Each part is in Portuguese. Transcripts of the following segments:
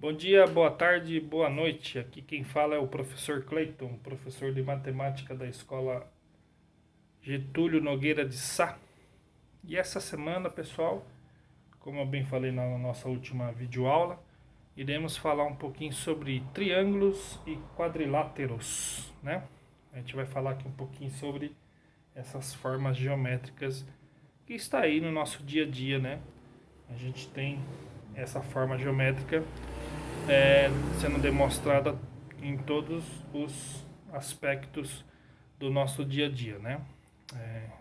Bom dia, boa tarde, boa noite. Aqui quem fala é o professor Cleiton, professor de matemática da escola Getúlio Nogueira de Sá. E essa semana, pessoal, como eu bem falei na nossa última videoaula, iremos falar um pouquinho sobre triângulos e quadriláteros, né? A gente vai falar aqui um pouquinho sobre essas formas geométricas que está aí no nosso dia a dia, né? A gente tem essa forma geométrica sendo demonstrada em todos os aspectos do nosso dia a dia, né?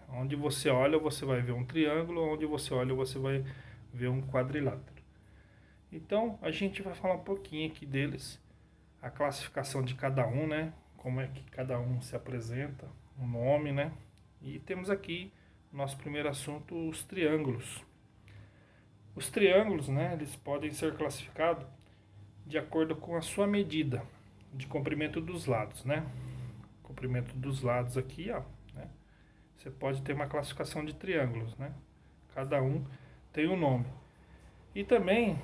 Onde você olha, você vai ver um triângulo, onde você olha, você vai ver um quadrilátero. Então, a gente vai falar um pouquinho aqui deles, a classificação de cada um, né? Como é que cada um se apresenta, o nome, né? E temos aqui nosso primeiro assunto, os triângulos. Os triângulos, né, eles podem ser classificados de acordo com a sua medida de comprimento dos lados, né? Comprimento dos lados aqui, ó, né? Você pode ter uma classificação de triângulos, né? Cada um tem um nome. E também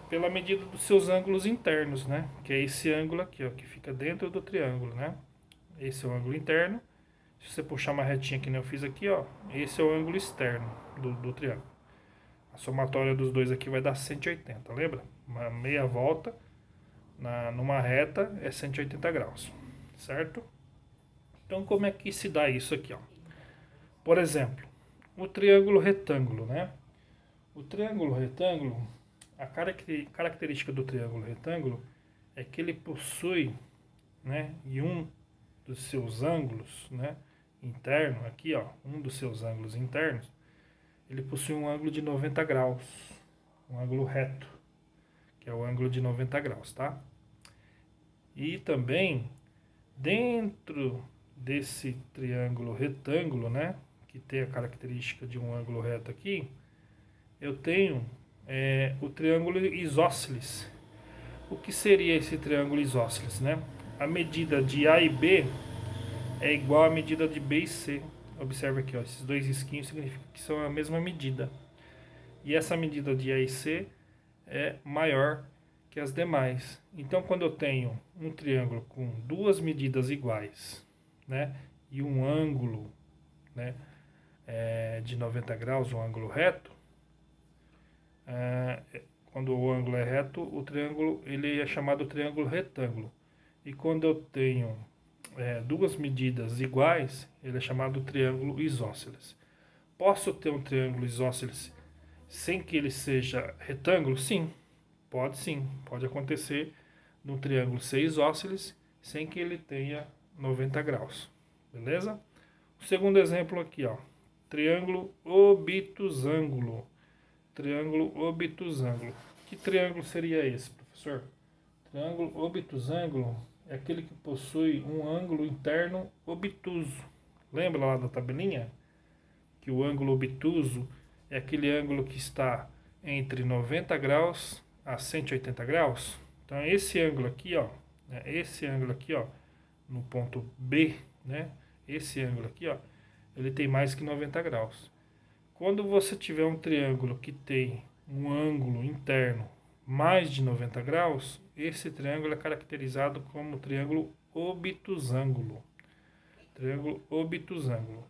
pela medida dos seus ângulos internos, né? Que é esse ângulo aqui, ó, que fica dentro do triângulo, né? Esse é o ângulo interno. Se você puxar uma retinha que nem eu fiz aqui, ó, esse é o ângulo externo do triângulo. A somatória dos dois aqui vai dar 180, lembra? Uma meia volta numa reta é 180 graus, certo? Então, como é que se dá isso aqui? Ó? Por exemplo, o triângulo retângulo, né? O triângulo retângulo, a característica do triângulo retângulo é que ele possui, né, em um dos seus ângulos, né, interno, aqui, ó, um dos seus ângulos internos, ele possui um ângulo de 90 graus, um ângulo reto, que é o ângulo de 90 graus, tá? E também dentro desse triângulo retângulo, né, que tem a característica de um ângulo reto aqui, eu tenho o triângulo isósceles. O que seria esse triângulo isósceles, né? A medida de A e B é igual à medida de B e C. Observe aqui, ó, esses dois risquinhos significam que são a mesma medida. E essa medida de A e C é maior que as demais. Então, quando eu tenho um triângulo com duas medidas iguais, né, e um ângulo, né, de 90 graus, um ângulo reto, quando o ângulo é reto, o triângulo ele é chamado triângulo retângulo. E quando eu tenho duas medidas iguais, ele é chamado triângulo isósceles. Posso ter um triângulo isósceles sem que ele seja retângulo? Sim, pode acontecer no triângulo ser isósceles sem que ele tenha 90 graus, beleza? O segundo exemplo aqui, ó, triângulo obtusângulo. Triângulo obtusângulo. Que triângulo seria esse, professor? Triângulo obtusângulo é aquele que possui um ângulo interno obtuso. Lembra lá da tabelinha? Que o ângulo obtuso é aquele ângulo que está entre 90 graus a 180 graus. Então esse ângulo aqui, ó, no ponto B, né? Esse ângulo aqui, ó, ele tem mais que 90 graus. Quando você tiver um triângulo que tem um ângulo interno mais de 90 graus, esse triângulo é caracterizado como triângulo obtusângulo. Triângulo obtusângulo.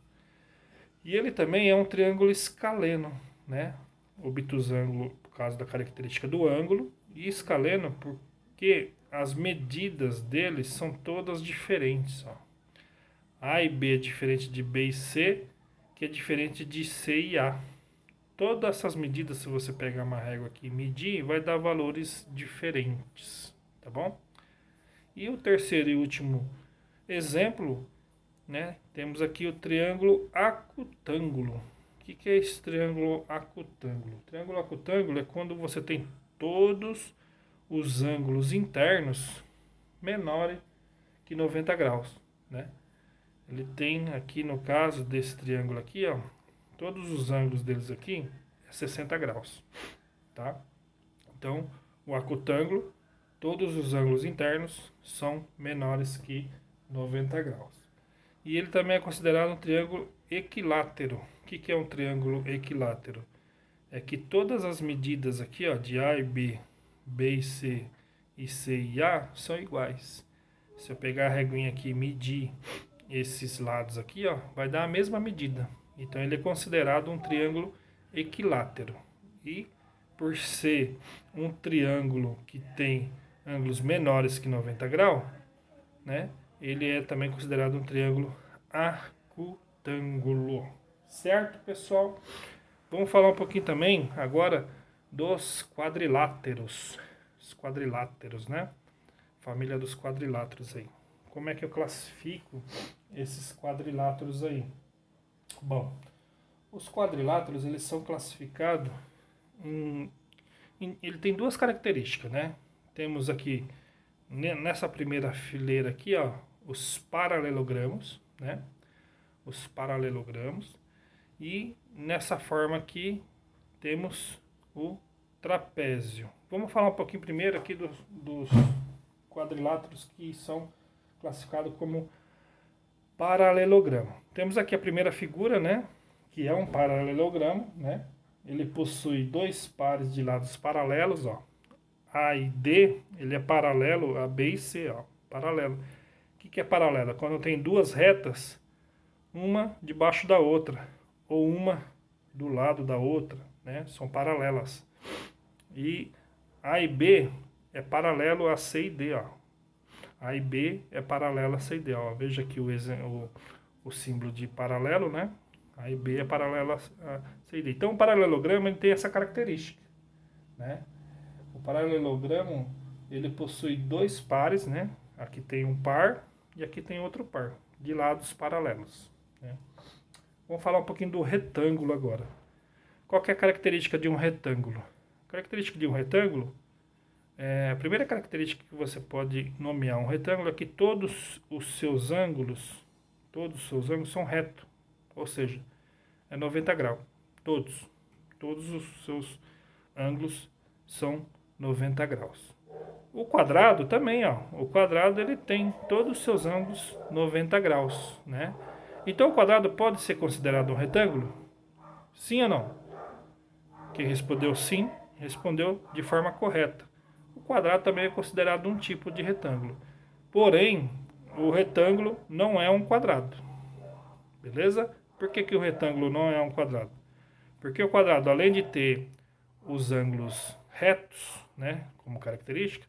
E ele também é um triângulo escaleno, né? Obtusângulo por causa da característica do ângulo e escaleno porque as medidas deles são todas diferentes. Ó. A e B é diferente de B e C, que é diferente de C e A. Todas essas medidas, se você pegar uma régua aqui e medir, vai dar valores diferentes, tá bom? E o terceiro e último exemplo, né? Temos aqui o triângulo acutângulo. O que é esse triângulo acutângulo? O triângulo acutângulo é quando você tem todos os ângulos internos menores que 90 graus, né? Ele tem aqui no caso desse triângulo aqui, ó, todos os ângulos deles aqui é 60 graus, tá? Então, o acutângulo, todos os ângulos internos são menores que 90 graus. E ele também é considerado um triângulo equilátero. O que é um triângulo equilátero? É que todas as medidas aqui, ó, de A e B, B e C e A são iguais. Se eu pegar a reguinha aqui e medir esses lados aqui, ó, vai dar a mesma medida. Então ele é considerado um triângulo equilátero. E por ser um triângulo que tem ângulos menores que 90 graus, né? Ele é também considerado um triângulo acutângulo. Certo, pessoal? Vamos falar um pouquinho também agora dos quadriláteros. Os quadriláteros, né? Família dos quadriláteros aí. Como é que eu classifico esses quadriláteros aí? Bom, os quadriláteros eles são classificados ele tem duas características, né? Temos aqui nessa primeira fileira aqui, ó, os paralelogramos, né? Os paralelogramos. E nessa forma aqui temos o trapézio. Vamos falar um pouquinho primeiro aqui dos quadriláteros que são classificados como paralelogramo. Temos aqui a primeira figura, né? Que é um paralelogramo, né? Ele possui dois pares de lados paralelos, ó. A e D, ele é paralelo a B e C, ó. Paralelo. O que é paralelo? Quando tem duas retas, uma debaixo da outra, ou uma do lado da outra, né? São paralelas. E A e B é paralelo a C e D, ó. A e B é paralelo a C e D, ó. Veja aqui o símbolo de paralelo, né? A e B é paralelo a C e D. Então o paralelogramo ele tem essa característica, né? O paralelogramo ele possui dois pares, né? Aqui tem um par e aqui tem outro par, de lados paralelos, né? Vamos falar um pouquinho do retângulo agora. Qual que é a característica de um retângulo? A característica de um retângulo, a primeira característica que você pode nomear um retângulo é que todos os seus ângulos são retos, ou seja, é 90 graus. Todos os seus ângulos são 90 graus. O quadrado também, ó. O quadrado ele tem todos os seus ângulos 90 graus, né? Então o quadrado pode ser considerado um retângulo? Sim ou não? Quem respondeu sim, respondeu de forma correta. O quadrado também é considerado um tipo de retângulo. Porém, o retângulo não é um quadrado. Beleza? Por que o retângulo não é um quadrado? Porque o quadrado, além de ter os ângulos retos, né, como característica,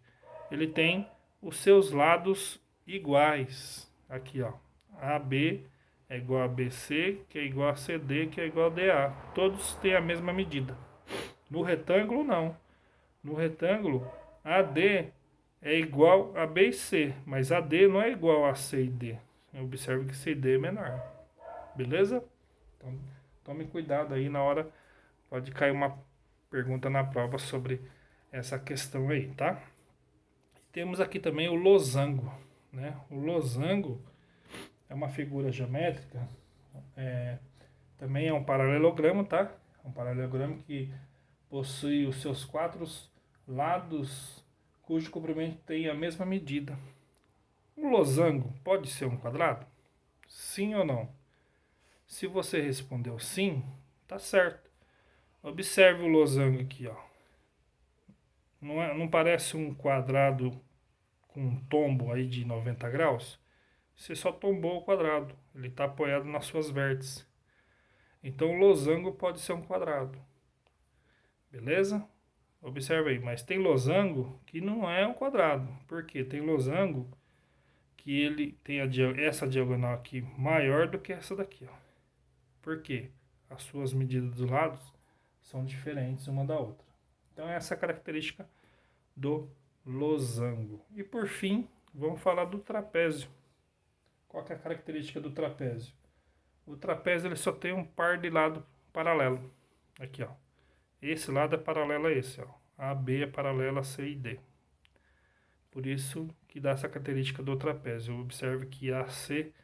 ele tem os seus lados iguais. Aqui, ó. AB é igual a BC, que é igual a CD, que é igual a DA. Todos têm a mesma medida. No retângulo, não. No retângulo, AD é igual a B e C, mas AD não é igual a C e D. Observe que C e D é menor. Beleza? Então, tome cuidado aí na hora. Pode cair uma pergunta na prova sobre essa questão aí, tá? Temos aqui também o losango, né? O losango é uma figura geométrica, também é um paralelogramo, tá? É um paralelogramo que possui os seus quatro lados cujo comprimento tem a mesma medida. Um losango pode ser um quadrado? Sim ou não? Se você respondeu sim, tá certo. Observe o losango aqui, ó. Não parece um quadrado com um tombo aí de 90 graus? Você só tombou o quadrado. Ele está apoiado nas suas vértices. Então o losango pode ser um quadrado. Beleza? Observe aí. Mas tem losango que não é um quadrado. Por quê? Tem losango que ele tem essa diagonal aqui maior do que essa daqui, ó. Por quê? As suas medidas dos lados são diferentes uma da outra. Então essa é a característica do losango. E por fim, vamos falar do trapézio. Qual que é a característica do trapézio? O trapézio ele só tem um par de lado paralelo. Aqui, ó. Esse lado é paralelo a esse, ó. AB é paralelo a C e D. Por isso que dá essa característica do trapézio. Observe que AC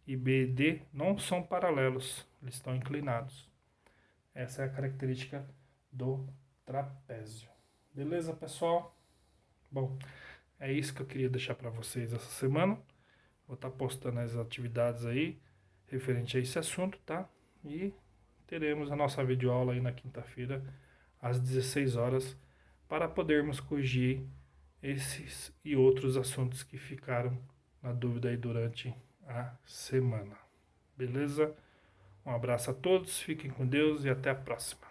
e B e D não são paralelos, eles estão inclinados. Essa é a característica do trapézio. Beleza, pessoal? Bom, é isso que eu queria deixar para vocês essa semana. Vou estar postando as atividades aí referente a esse assunto, tá? E teremos a nossa videoaula aí na quinta-feira às 16 horas para podermos corrigir esses e outros assuntos que ficaram na dúvida aí durante a semana. Beleza? Um abraço a todos, fiquem com Deus e até a próxima.